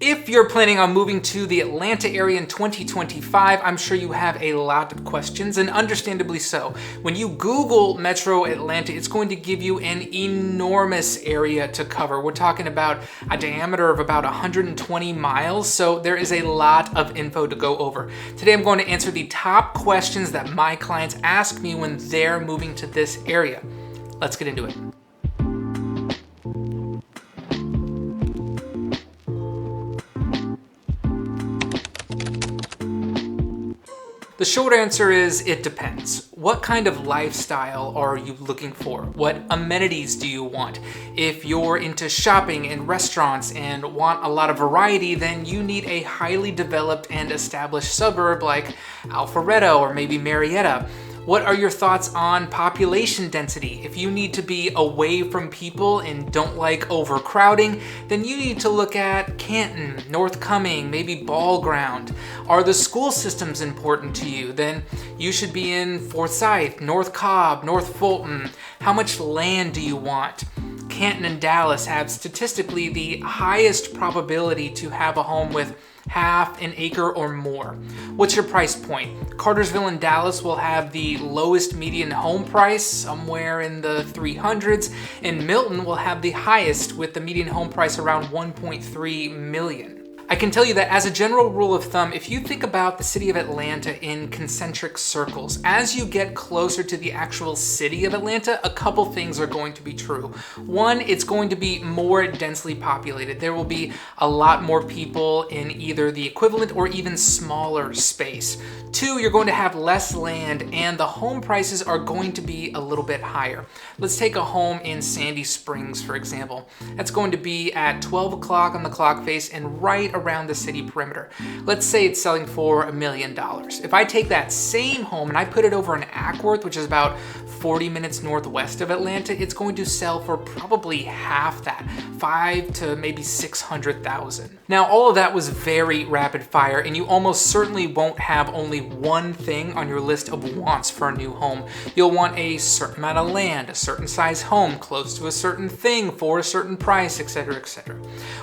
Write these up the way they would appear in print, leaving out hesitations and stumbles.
If you're planning on moving to the Atlanta area in 2025, I'm sure you have a lot of questions, and understandably so. When you Google Metro Atlanta, it's going to give you an enormous area to cover. We're talking about a diameter of about 120 miles, so there is a lot of info to go over. Today I'm going to answer the top questions that my clients ask me when they're moving to this area. Let's get into it. The short answer is it depends. What kind of lifestyle are you looking for? What amenities do you want? If you're into shopping and restaurants and want a lot of variety, then you need a highly developed and established suburb like Alpharetta or maybe Marietta. What are your thoughts on population density? If you need to be away from people and don't like overcrowding, then you need to look at Canton, North Cumming, maybe Ball Ground. Are the school systems important to you? Then you should be in Forsyth, North Cobb, North Fulton. How much land do you want? Canton and Dallas have statistically the highest probability to have a home with half an acre or more. What's your price point? Cartersville and Dallas will have the lowest median home price, somewhere in the 300s, and Milton will have the highest with the median home price around 1.3 million. I can tell you that as a general rule of thumb, if you think about the city of Atlanta in concentric circles, as you get closer to the actual city of Atlanta, a couple things are going to be true. One, it's going to be more densely populated. There will be a lot more people in either the equivalent or even smaller space. Two, you're going to have less land and the home prices are going to be a little bit higher. Let's take a home in Sandy Springs, for example. That's going to be at 12 o'clock on the clock face and right around the city perimeter. Let's say it's selling for $1 million. If I take that same home and I put it over in Ackworth, which is about 40 minutes northwest of Atlanta, it's going to sell for probably half that, 5 to maybe 600,000. Now, all of that was very rapid fire, and you almost certainly won't have only one thing on your list of wants for a new home. You'll want a certain amount of land, a certain size home, close to a certain thing for a certain price, etc., etc.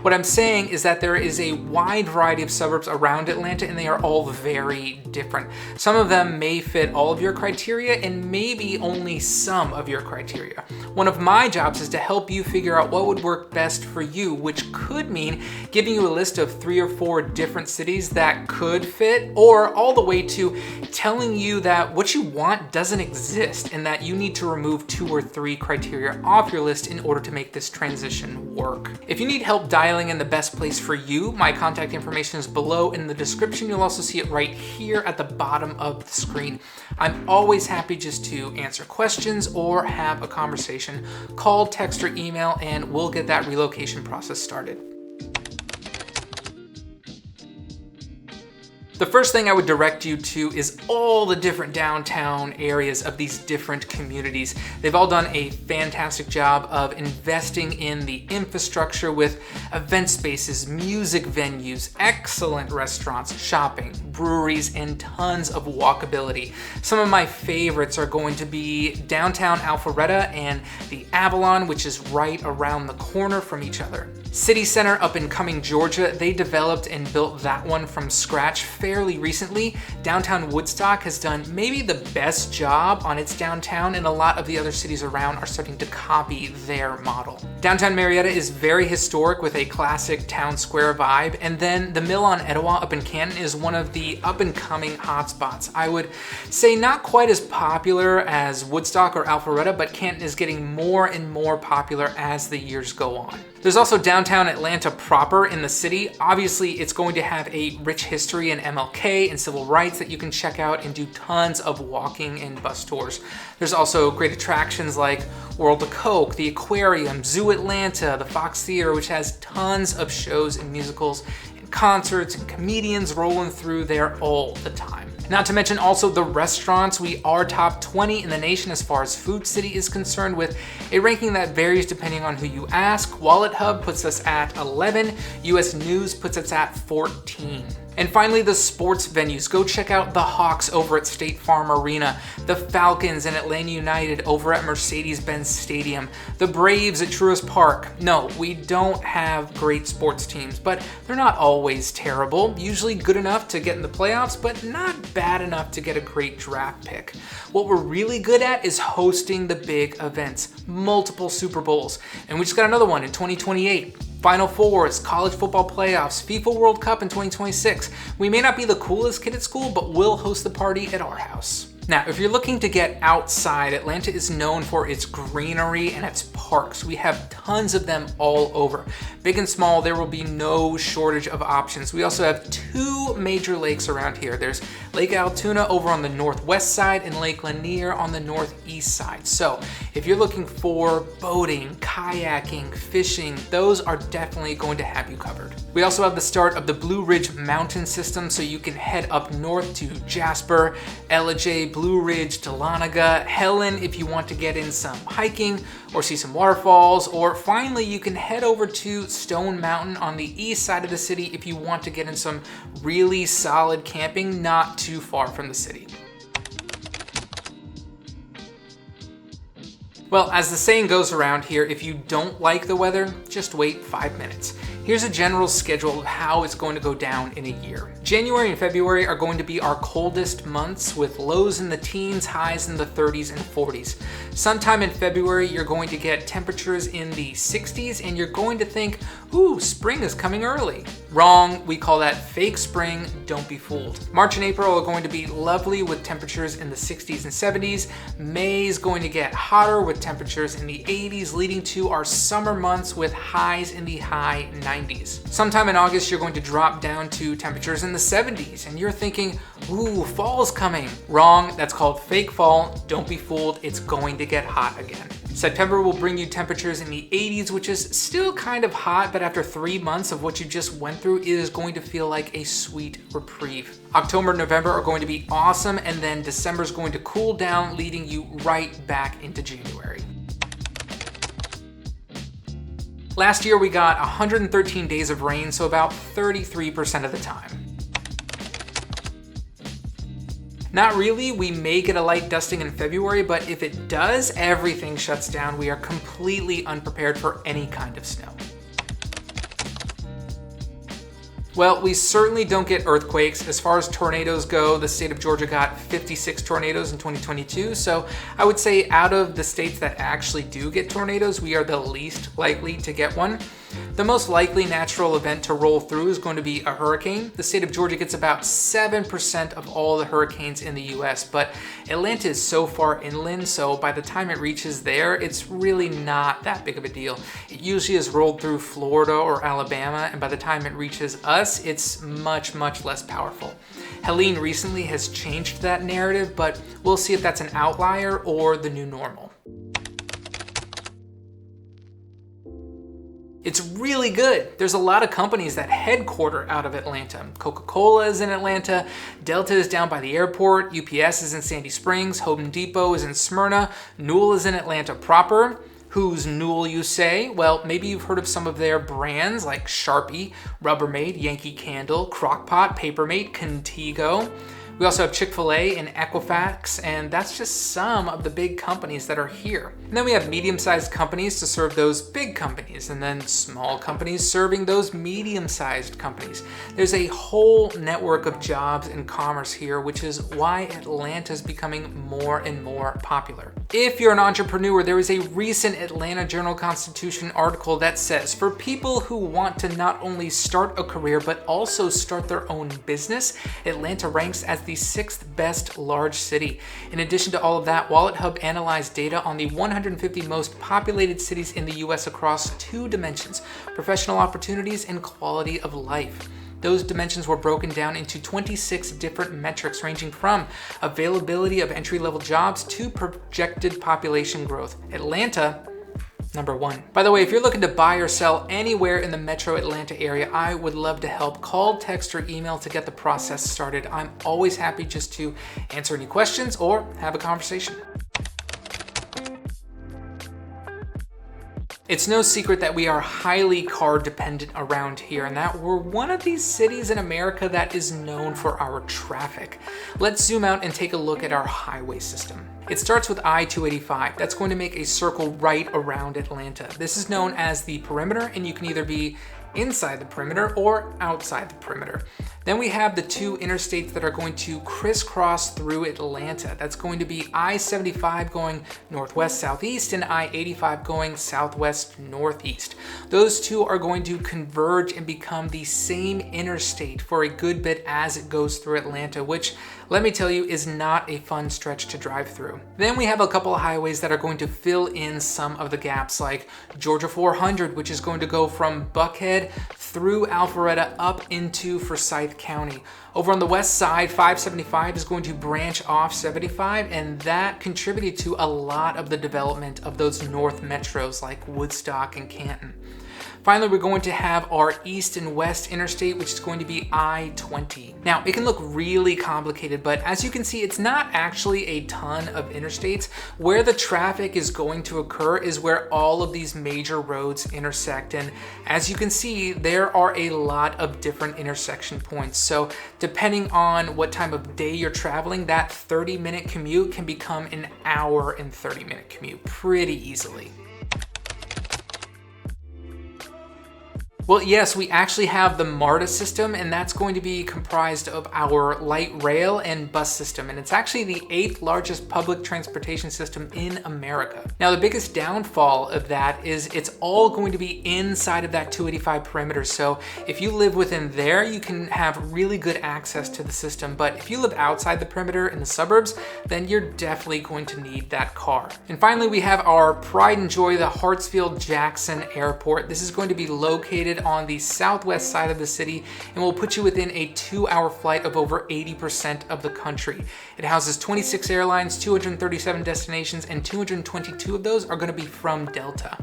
What I'm saying is that there is a wide variety of suburbs around Atlanta, and they are all very different. Some of them may fit all of your criteria, and maybe only some of your criteria. One of my jobs is to help you figure out what would work best for you, which could mean giving you a list of 3 or 4 different cities that could fit, or all the way to telling you that what you want doesn't exist and that you need to remove 2 or 3 criteria off your list in order to make this transition work. If you need help dialing in the best place for you, my contact information is below in the description. You'll also see it right here at the bottom of the screen. I'm always happy just to answer questions or have a conversation. Call, text, or email, and we'll get that relocation process started. The first thing I would direct you to is all the different downtown areas of these different communities. They've all done a fantastic job of investing in the infrastructure with event spaces, music venues, excellent restaurants, shopping, breweries, and tons of walkability. Some of my favorites are going to be downtown Alpharetta and the Avalon, which is right around the corner from each other. City Center up in Cumming, Georgia, they developed and built that one from scratch fairly recently. Downtown Woodstock has done maybe the best job on its downtown, and a lot of the other cities around are starting to copy their model. Downtown Marietta is very historic with a classic town square vibe, and then the Mill on Etowah up in Canton is one of the up-and-coming hotspots. I would say not quite as popular as Woodstock or Alpharetta, but Canton is getting more and more popular as the years go on. There's also downtown Atlanta proper in the city. Obviously, it's going to have a rich history in MLK and civil rights that you can check out and do tons of walking and bus tours. There's also great attractions like World of Coke, the Aquarium, Zoo Atlanta, the Fox Theater, which has tons of shows and musicals and concerts and comedians rolling through there all the time. Not to mention also the restaurants. We are top 20 in the nation as far as Food City is concerned, with a ranking that varies depending on who you ask. Wallet Hub puts us at 11, US News puts us at 14. And finally, the sports venues. Go check out the Hawks over at State Farm Arena, the Falcons and Atlanta United over at Mercedes-Benz Stadium, the Braves at Truist Park. No, we don't have great sports teams, but they're not always terrible. Usually good enough to get in the playoffs, but not bad enough to get a great draft pick. What we're really good at is hosting the big events, multiple Super Bowls, and we just got another one in 2028. Final Fours, college football playoffs, FIFA World Cup in 2026. We may not be the coolest kid at school, but we'll host the party at our house. Now, if you're looking to get outside, Atlanta is known for its greenery and its parks. We have tons of them all over. Big and small, there will be no shortage of options. We also have 2 major lakes around here. There's Lake Altoona over on the northwest side and Lake Lanier on the northeast side. So if you're looking for boating, kayaking, fishing, those are definitely going to have you covered. We also have the start of the Blue Ridge Mountain System, so you can head up north to Jasper, Ellijay, Blue Ridge, Dahlonega, Helen if you want to get in some hiking or see some waterfalls, or finally you can head over to Stone Mountain on the east side of the city if you want to get in some really solid camping not too far from the city. Well, as the saying goes around here, if you don't like the weather, just wait 5 minutes. Here's a general schedule of how it's going to go down in a year. January and February are going to be our coldest months, with lows in the teens, highs in the 30s and 40s. Sometime in February, you're going to get temperatures in the 60s and you're going to think, ooh, spring is coming early. Wrong, we call that fake spring, don't be fooled. March and April are going to be lovely with temperatures in the 60s and 70s. May is going to get hotter with temperatures in the 80s, leading to our summer months with highs in the high 90s. Sometime in August, you're going to drop down to temperatures in the 70s, and you're thinking, ooh, fall's coming. Wrong, that's called fake fall. Don't be fooled, it's going to get hot again. September will bring you temperatures in the 80s, which is still kind of hot, but after 3 months of what you just went through, it is going to feel like a sweet reprieve. October and November are going to be awesome, and then December is going to cool down, leading you right back into January. Last year we got 113 days of rain, so about 33% of the time. Not really, we may get a light dusting in February, but if it does, everything shuts down. We are completely unprepared for any kind of snow. Well, we certainly don't get earthquakes. As far as tornadoes go, the state of Georgia got 56 tornadoes in 2022. So I would say out of the states that actually do get tornadoes, we are the least likely to get one. The most likely natural event to roll through is going to be a hurricane. The state of Georgia gets about 7% of all the hurricanes in the US, but Atlanta is so far inland, so by the time it reaches there, it's really not that big of a deal. It usually is rolled through Florida or Alabama, and by the time it reaches us, it's much, much less powerful. Helene recently has changed that narrative, but we'll see if that's an outlier or the new normal. It's really good. There's a lot of companies that headquarter out of Atlanta. Coca-Cola is in Atlanta, Delta is down by the airport, UPS is in Sandy Springs, Home Depot is in Smyrna, Newell is in Atlanta proper. Who's Newell, you say? Well, maybe you've heard of some of their brands like Sharpie, Rubbermaid, Yankee Candle, Crock-Pot, Papermate, Contigo. We also have Chick-fil-A and Equifax, and that's just some of the big companies that are here. And then we have medium-sized companies to serve those big companies, and then small companies serving those medium-sized companies. There's a whole network of jobs and commerce here, which is why Atlanta is becoming more and more popular. If you're an entrepreneur, there is a recent Atlanta Journal-Constitution article that says, for people who want to not only start a career, but also start their own business, Atlanta ranks as the 6th best large city. In addition to all of that, Wallet Hub analyzed data on the 150 most populated cities in the US across 2 dimensions: professional opportunities and quality of life. Those dimensions were broken down into 26 different metrics ranging from availability of entry-level jobs to projected population growth. Atlanta number one. By the way, if you're looking to buy or sell anywhere in the metro Atlanta area, I would love to help. Call, text, or email to get the process started. I'm always happy just to answer any questions or have a conversation. It's no secret that we are highly car dependent around here, and that we're one of these cities in America that is known for our traffic. Let's zoom out and take a look at our highway system. It starts with I-285. That's going to make a circle right around Atlanta. This is known as the perimeter, and you can either be inside the perimeter or outside the perimeter. Then we have the two interstates that are going to crisscross through Atlanta. That's going to be I-75 going northwest-southeast and I-85 going southwest-northeast. Those two are going to converge and become the same interstate for a good bit as it goes through Atlanta, which, let me tell you, is not a fun stretch to drive through. Then we have a couple of highways that are going to fill in some of the gaps, like Georgia 400, which is going to go from Buckhead through Alpharetta up into Forsyth County. Over on the west side, 575 is going to branch off 75, and that contributed to a lot of the development of those north metros like Woodstock and Canton. Finally, we're going to have our east and west interstate, which is going to be I-20. Now, it can look really complicated, but as you can see, it's not actually a ton of interstates. Where the traffic is going to occur is where all of these major roads intersect. And as you can see, there are a lot of different intersection points. So depending on what time of day you're traveling, that 30-minute commute can become an hour and 30-minute commute pretty easily. Well, yes, we actually have the MARTA system, and that's going to be comprised of our light rail and bus system, and it's actually the 8th largest public transportation system in America. Now, the biggest downfall of that is it's all going to be inside of that 285 perimeter, so if you live within there, you can have really good access to the system, but if you live outside the perimeter in the suburbs, then you're definitely going to need that car. And finally, we have our pride and joy, the Hartsfield-Jackson Airport. This is going to be located on the southwest side of the city and will put you within a 2-hour flight of over 80% of the country. It houses 26 airlines, 237 destinations, and 222 of those are going to be from Delta.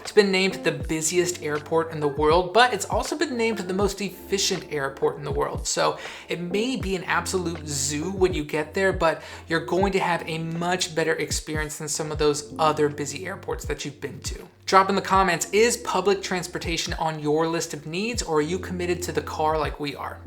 It's been named the busiest airport in the world, but it's also been named the most efficient airport in the world. So it may be an absolute zoo when you get there, but you're going to have a much better experience than some of those other busy airports that you've been to. Drop in the comments, is public transportation on your list of needs, or are you committed to the car like we are?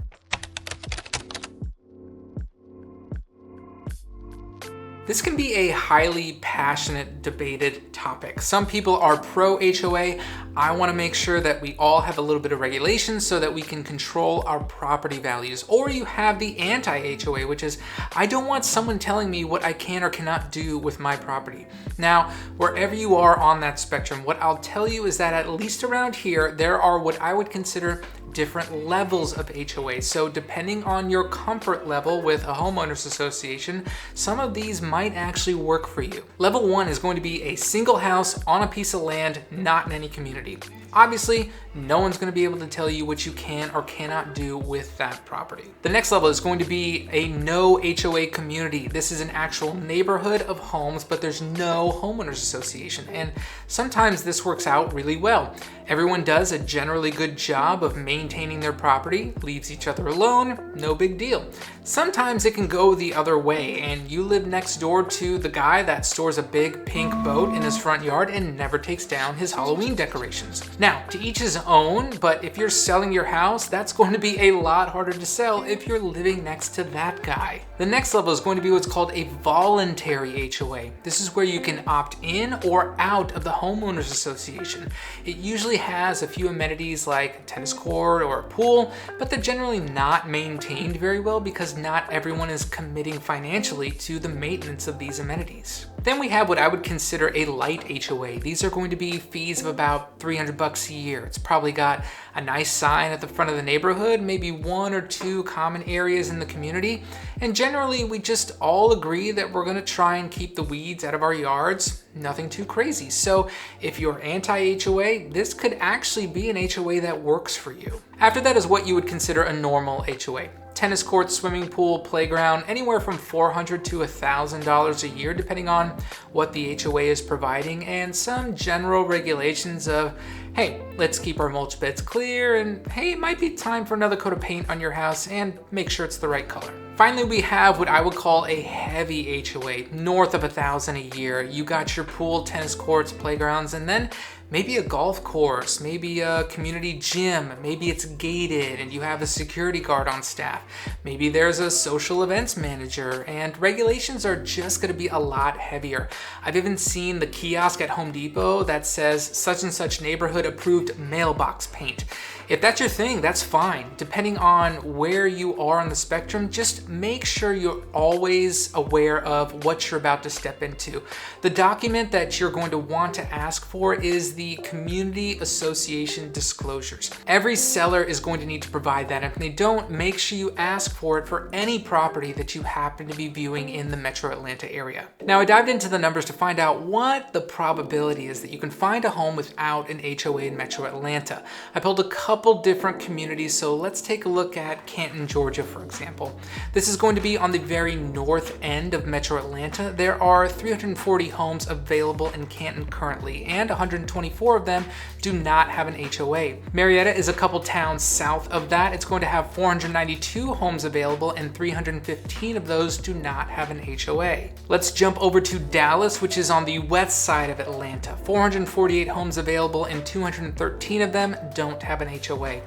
This can be a highly passionate, debated topic. Some people are pro HOA. I want to make sure that we all have a little bit of regulation so that we can control our property values. Or you have the anti-HOA, which is, I don't want someone telling me what I can or cannot do with my property. Now, wherever you are on that spectrum, what I'll tell you is that at least around here, there are what I would consider different levels of HOA. So depending on your comfort level with a homeowners association, some of these might actually work for you. Level 1 is going to be a single house on a piece of land, not in any community. Obviously, no one's going to be able to tell you what you can or cannot do with that property. The next level is going to be a no HOA community. This is an actual neighborhood of homes, but there's no homeowners association. And sometimes this works out really well. Everyone does a generally good job of maintaining their property, leaves each other alone, no big deal. Sometimes it can go the other way, and you live next door to the guy that stores a big pink boat in his front yard and never takes down his Halloween decorations. Now, to each his own, but if you're selling your house, that's going to be a lot harder to sell if you're living next to that guy. The next level is going to be what's called a voluntary HOA. This is where you can opt in or out of the homeowners association. It usually has a few amenities like a tennis court or a pool, but they're generally not maintained very well because not everyone is committing financially to the maintenance of these amenities. Then we have what I would consider a light HOA. These are going to be fees of about $300 a year. It's probably got a nice sign at the front of the neighborhood, maybe 1 or 2 common areas in the community, and generally we just all agree that we're going to try and keep the weeds out of our yards, nothing too crazy. So if you're anti-HOA, this could actually be an HOA that works for you. After that is what you would consider a normal HOA. Tennis courts, swimming pool, playground, anywhere from $400 to $1,000 a year, depending on what the HOA is providing, and some general regulations of, hey, let's keep our mulch beds clear, and hey, it might be time for another coat of paint on your house, and make sure it's the right color. Finally, we have what I would call a heavy HOA, north of $1,000 a year. You got your pool, tennis courts, playgrounds, and then maybe a golf course, maybe a community gym, maybe it's gated and you have a security guard on staff. Maybe there's a social events manager, and regulations are just gonna be a lot heavier. I've even seen the kiosk at Home Depot that says such and such neighborhood approved mailbox paint. If that's your thing, that's fine. Depending on where you are on the spectrum, just make sure you're always aware of what you're about to step into. The document that you're going to want to ask for is the Community Association disclosures. Every seller is going to need to provide that. If they don't, make sure you ask for it for any property that you happen to be viewing in the Metro Atlanta area. Now, I dived into the numbers to find out what the probability is that you can find a home without an HOA in Metro Atlanta. I pulled a couple different communities, so let's take a look at Canton, Georgia, for example. This is going to be on the very north end of Metro Atlanta. There are 340 homes available in Canton currently, and 124 of them do not have an HOA. Marietta is a couple towns south of that. It's going to have 492 homes available, and 315 of those do not have an HOA. Let's jump over to Dallas, which is on the west side of Atlanta. 448 homes available, and 213 of them don't have an HOA.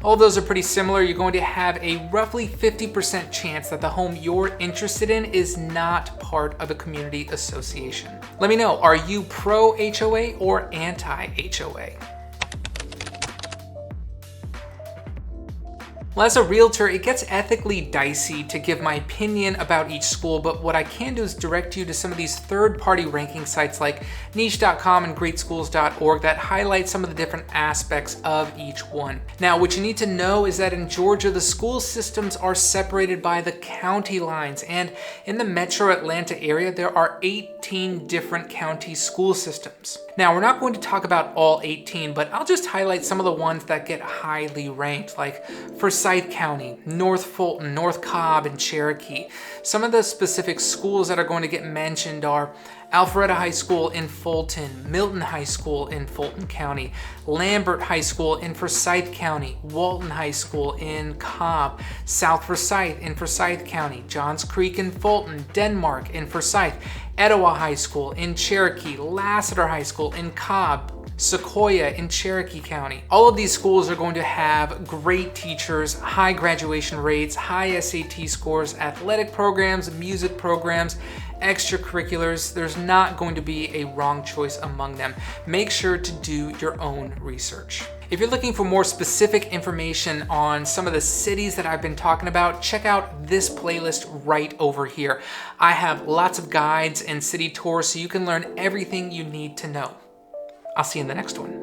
All those are pretty similar. You're going to have a roughly 50% chance that the home you're interested in is not part of a community association. Let me know, are you pro HOA or anti HOA? Well, as a realtor, it gets ethically dicey to give my opinion about each school, but what I can do is direct you to some of these third-party ranking sites like niche.com and greatschools.org that highlight some of the different aspects of each one. Now, what you need to know is that in Georgia, the school systems are separated by the county lines, and in the Metro Atlanta area, there are 18 different county school systems. Now, we're not going to talk about all 18, but I'll just highlight some of the ones that get highly ranked, like Forsyth County, North Fulton, North Cobb, and Cherokee. Some of the specific schools that are going to get mentioned are Alpharetta High School in Fulton, Milton High School in Fulton County, Lambert High School in Forsyth County, Walton High School in Cobb, South Forsyth in Forsyth County, Johns Creek in Fulton, Denmark in Forsyth, Etowah High School in Cherokee, Lassiter High School in Cobb, Sequoia in Cherokee County. All of these schools are going to have great teachers, high graduation rates, high SAT scores, athletic programs, music programs, extracurriculars. There's not going to be a wrong choice among them. Make sure to do your own research. If you're looking for more specific information on some of the cities that I've been talking about, check out this playlist right over here. I have lots of guides and city tours so you can learn everything you need to know. I'll see you in the next one.